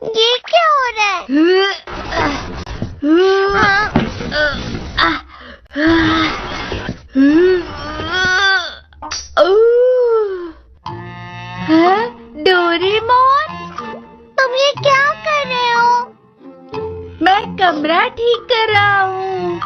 ये क्या हो रहा है? डोरेमोन, तुम ये क्या कर रहे हो? मैं कमरा ठीक कर रहा हूँ।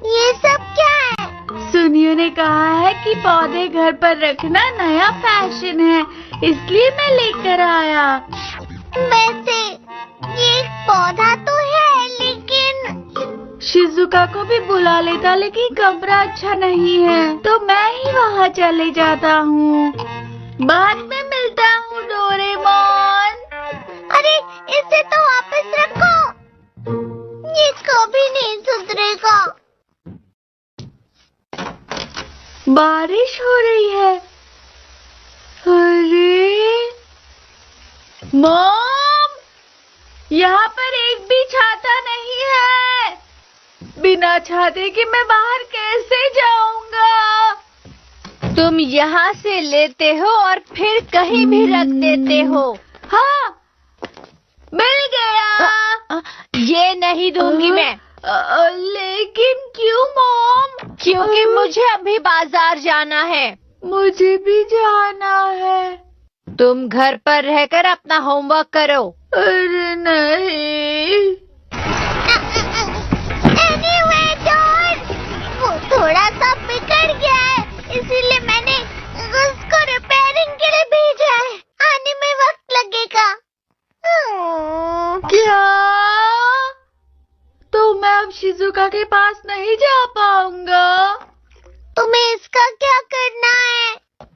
ये सब क्या है? सुनियो ने कहा है कि पौधे घर पर रखना नया फैशन है, इसलिए मैं लेकर आया। वैसे ये एक पौधा तो है, लेकिन शिजुका को भी बुला लेता, लेकिन कमरा अच्छा नहीं है, तो मैं ही वहाँ चले जाता हूँ। बाद में मिलता हूँ डोरेमोन। अरे इसे तो वापस रखो, ये कभी नहीं सुधरेगा। बारिश हो रही है। अरे मॉम, यहाँ पर एक भी छाता नहीं है। बिना छाते के मैं बाहर कैसे जाऊंगा? तुम यहाँ से लेते हो और फिर कहीं भी रख देते हो। हाँ, मिल गया। ये नहीं दूंगी मैं। लेकिन क्यों मॉम? क्योंकि मुझे अभी बाजार जाना है। मुझे भी जाना है। तुम घर पर रहकर अपना होमवर्क करो। अरे नहीं। Anyway, George, वो थोड़ा सा बिगड़ गया है, इसीलिए मैंने उसको रिपेयरिंग के लिए भेजा है। आने में वक्त लगेगा। क्या? तो मैं अब शिजुका के पास नहीं जा पाऊंगा। तुम्हें इसका क्या करना है?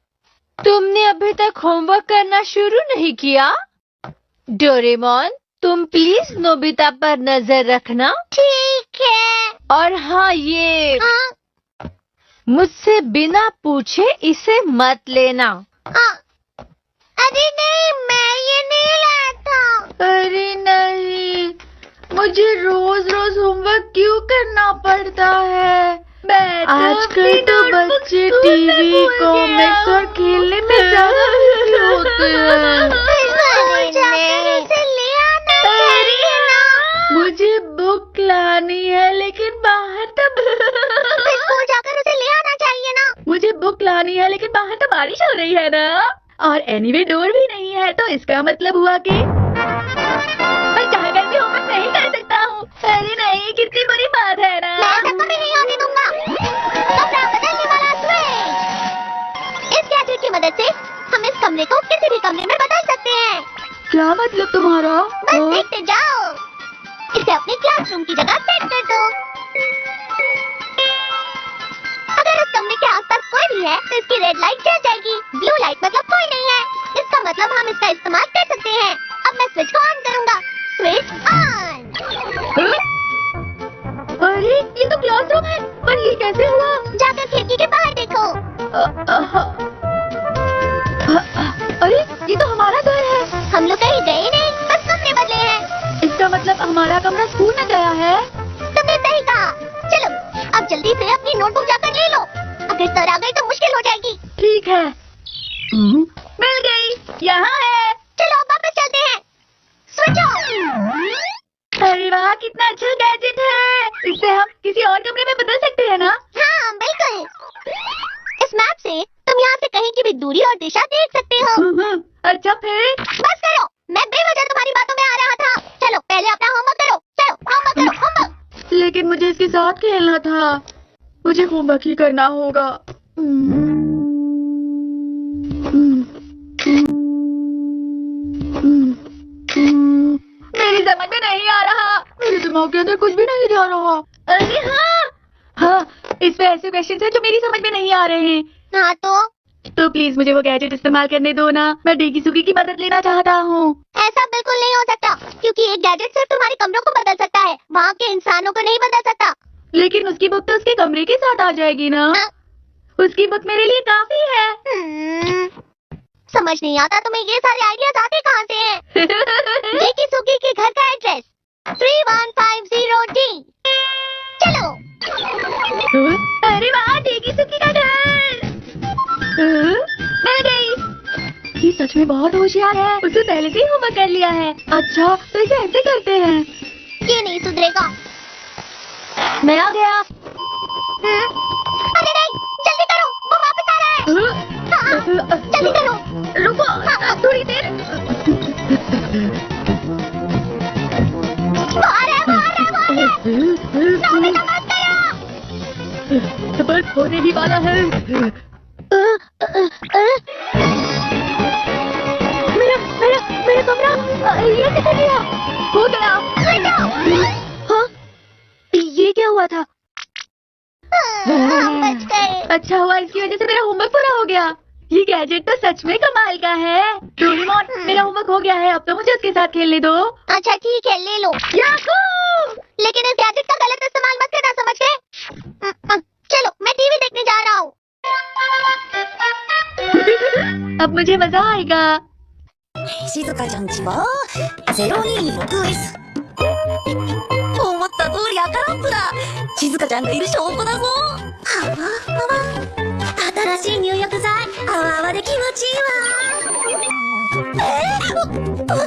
तुमने अभी तक होमवर्क करना शुरू नहीं किया? डोरेमोन, तुम प्लीज नोबिता पर नजर रखना। ठीक है। और हाँ, ये हाँ, मुझसे बिना पूछे इसे मत लेना। हाँ। अरे नहीं, मैं ये नहीं लाया था। अरे नहीं, मुझे रोज रोज होमवर्क क्यों करना पड़ता है? आजकल तो बच्चे टीवी, कॉमिक्स और खेलने में ज्यादा बिजी होते हैं। इसे ले आना चाहिए ना। मुझे बुक लानी है, लेकिन बाहर तो स्कूल जाकर उसे ले आना चाहिए ना। मुझे बुक लानी है, लेकिन बाहर तो बारिश हो रही है ना, और एनीवे डोर भी नहीं है, तो इसका मतलब हुआ कि मैं चाहकर भी होमवर्क नहीं कर सकता हूँ। अरे नहीं, कितनी बुरी बात है ना। मैं ऐसा कभी नहीं होने दूंगा। कमरा बदलने वाला स्विच। इस गैजेट की मदद से हम इस कमरे को किसी भी कमरे में बदल सकते हैं। क्या मतलब तुम्हारा? बस देखते जाओ। इसे अपने क्लासरूम की जगह सेट कर दो। अगर इस कमरे के आसपास कोई भी है तो इसकी रेड लाइट जल जाएगी। ब्लू लाइट मतलब कोई नहीं है। इसका मतलब हम इसका इस्तेमाल कर सकते हैं। अब मैं स्विच को ऑन करूंगा। Switch on. अरे ये तो क्लासरूम है, पर ये कैसे हुआ? जाकर खिड़की के बाहर देखो। अरे ये तो हमारा घर है। हम लोग कहीं गए नहीं, बस कमरे बदले हैं। इसका मतलब हमारा कमरा स्कूल में गया है। तुमने सही कहा। चलो अब जल्दी से अपनी नोटबुक जाकर ले लो। अगर सर आ गए तो मुश्किल हो जाएगी। ठीक है। मिल गई, यहाँ है। चलो अब वापस चलते हैं। Switch on. अरे वाह, कितना अच्छा गैजेट है। इससे हम किसी और कमरे में बदल सकते हैं ना? हाँ बिल्कुल। इस मैप से तुम यहाँ से कहीं की भी दूरी और दिशा देख सकते हो। अच्छा फिर? बस करो, मैं बेवजह तुम्हारी बातों में आ रहा था। चलो पहले अपना होमवर्क करो। चलो होमवर्क करो, होमवर्क। लेकिन मुझे इसके साथ खेलना था। मुझे होमवर्क ही करना होगा। मेरी समझ में नहीं आ रहा। मेरे दिमाग के अंदर कुछ भी नहीं जा रहा। अरे हाँ, इसमें ऐसे क्वेश्चन हैं जो मेरी समझ में नहीं आ रहे हैं। हाँ तो प्लीज मुझे वो गैजेट इस्तेमाल करने दो ना। मैं डेगीसुगी की मदद लेना चाहता हूँ। ऐसा बिल्कुल नहीं हो सकता, क्योंकि एक गैजेट सिर्फ तुम्हारे कमरों को बदल सकता है, वहाँ के इंसानों को नहीं बदल सकता। लेकिन उसकी बुक तो उसके कमरे के साथ आ जाएगी ना। हाँ। उसकी बुक मेरे लिए काफी है। समझ नहीं आता तुम्हें ये सारे आइडियाज आते कहाँ से हैं? डेगीसुगी के घर का एड्रेस 3150D। चलो। अरे वाह, डेगीसुगी का घर। मिल गई। ये सच में तुम्हें बहुत होशियार है, उसने पहले से ही होमवर्क कर लिया है। अच्छा तो इसे ऐसे करते हैं। ये नहीं सुधरेगा। मैं आ गया। अरे नहीं, जल्दी करो, वो वापस आ रहा है। हाँ, जल्दी करो। रुको थोड़ी देर। बाहर है, बाहर है, बाहर है। नोबिता मत करो। बस होने ही वाला है। मेरा कमरा ये किधर गया? हो गया। हाँ? ये क्या हुआ था? हम बच गए। अच्छा हुआ, इसकी वजह से मेरा होमवर्क पूरा हो गया। ये गैजेट तो सच में कमाल का है। डोरेमोन, मेरा होमवर्क हो गया है, अब तो मुझे उसके साथ खेलने दो। अच्छा ठीक है, ले लो। याहू! लेकिन इस गैजेट का गलत इस्तेमाल मत करना, समझ गए? चलो, मैं टीवी देखने जा रहा हूँ। अब मुझे मजा आएगा। 静香ちゃんちは 026S 思った通り赤ランプだ。静香ちゃんがいる証拠だぞ。新しい入浴剤泡泡で気持ちいいわ。どう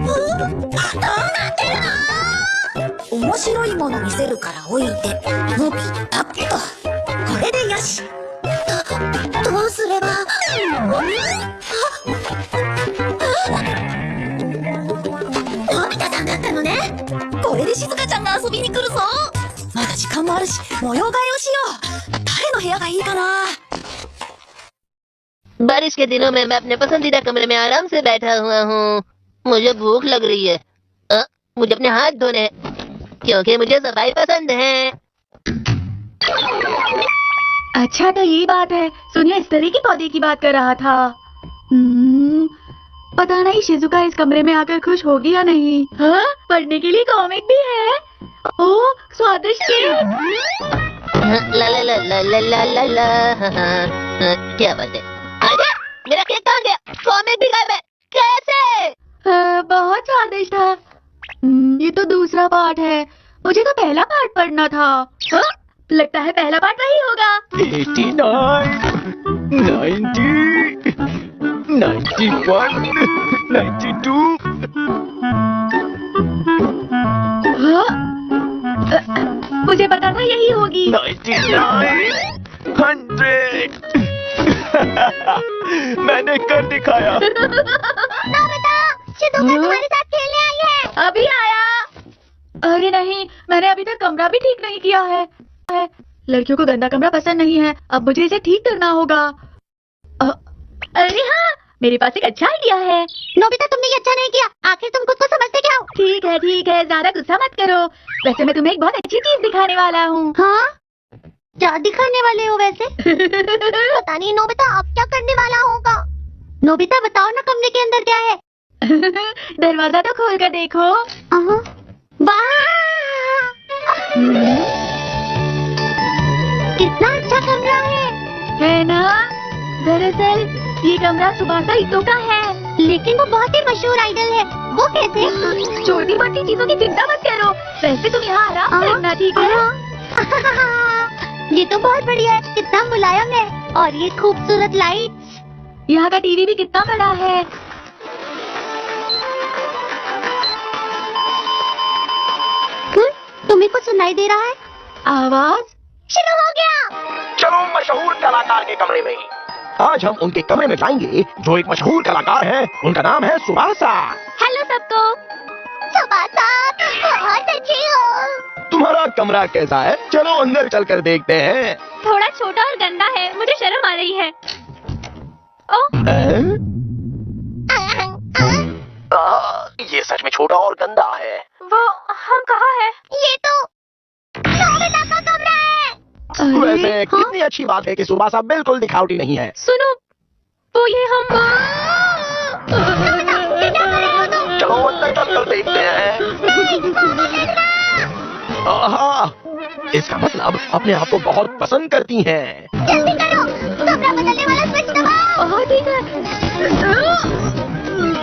なってるの？面白いもの見せるから置いてのびたっとこれでよし。どうすればのび太さんだったのね。これで静香ちゃんが遊びに来るぞ。まだ時間もあるし模様替えをしよう。誰の部屋がいいかな。 बारिश के दिनों में मैं अपने पसंदीदा कमरे में आराम से बैठा हुआ हूँ। मुझे भूख लग रही है। मुझे अपने हाथ धोने हैं, क्योंकि मुझे सफाई पसंद है। अच्छा तो ये बात है। सुनिए, इस तरह के पौधे की बात कर रहा था। पता नहीं शिजुका इस कमरे में आकर खुश होगी या नहीं। हाँ, पढ़ने के लिए कॉमिक भी है। ओह, स्वादिष्ट। ला ला ला ला ला ला ला ला। क्या बात है? अरे मेरा केक कहाँ गया? कॉमिक भी गायब है। कैसे? बहुत स्वादिष्ट था। ये तो दूसरा पार्ट है। मुझे तो पहला पार्ट पढ़ना था। हाँ? लगता है पहला पार्ट वही होगा। 89, 90, 91, 92. हाँ? मुझे पता था यही होगी। 99, 100. मैंने कर दिखाया। नोबिता, शिजुका तुम्हारे साथ खेलने आई है। अभी आया। अरे नहीं, मैंने अभी तक कमरा भी ठीक नहीं किया है। लड़कियों को गंदा कमरा पसंद नहीं है। अब मुझे इसे ठीक करना होगा। अरे हाँ, मेरे पास एक अच्छा आइडिया है। नोबिता, तुमने ये अच्छा नहीं किया। आखिर तुम खुद को समझते क्या हो? ठीक है, ज्यादा गुस्सा मत करो। वैसे मैं तुम्हें एक बहुत अच्छी चीज दिखाने वाला हूँ। हाँ? क्या दिखाने वाले हो वैसे? पता नहीं नोबिता, अब क्या करने वाला होगा। नोबिता बताओ ना, कमरे के अंदर क्या है? दरवाजा तो खोल कर देखो। वाह! कितना अच्छा कमरा है ना? दरअसल ये कमरा सुबासा इतो का है। लेकिन वो बहुत ही मशहूर आइडल है। वो कैसे? छोटी मोटी चीजों की चिंता मत करो। वैसे तुम यहाँ आराम करना, ठीक है? ये तो बहुत बढ़िया है। कितना मुलायम है। और ये खूबसूरत लाइट्स। यहाँ का टीवी भी कितना बड़ा है। तुम्हें कुछ सुनाई दे रहा है? आवाज शुरू हो गया। चलो मशहूर कलाकार के कमरे में। आज हम उनके कमरे में जाएंगे जो एक मशहूर कलाकार है। उनका नाम है सुबासा। हेलो सबको। सुबासा, तुम बहुत अच्छी हो। तुम्हारा कमरा कैसा है? चलो अंदर चलकर देखते हैं। थोड़ा छोटा और गंदा है, मुझे शर्म आ रही है। ये सच में छोटा और गंदा है। वो हम कहाँ है? ये तो नोबिता का कमरा है। वैसे कितनी अच्छी बात है कि सुबासा बिल्कुल दिखावटी नहीं है। सुनो, वो ये हम चलो अंदर चलकर देखते हैं। आहा, इसका मतलब अपने आप को बहुत पसंद करती हैं। जल्दी करो, कमरा बदलने वाला स्विच दबाओ। ठीक है।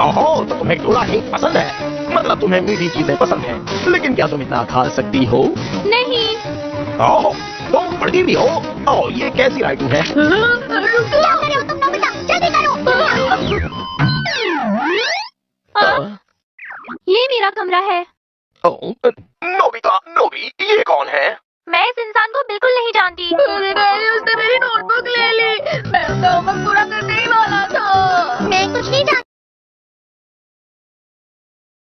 ओहो, तो तुम्हें थोड़ा केक पसंद है। मतलब तुम्हें मीठी चीजें पसंद है। लेकिन क्या तुम इतना खा सकती हो? नहीं। ओह, तुम पढ़ती भी हो? ओह, ये कैसी राइटिंग है? क्या कर रहे हो तुम नोबिता? जल्दी करो। ये मेरा कमरा है। नोबिता, नोबी,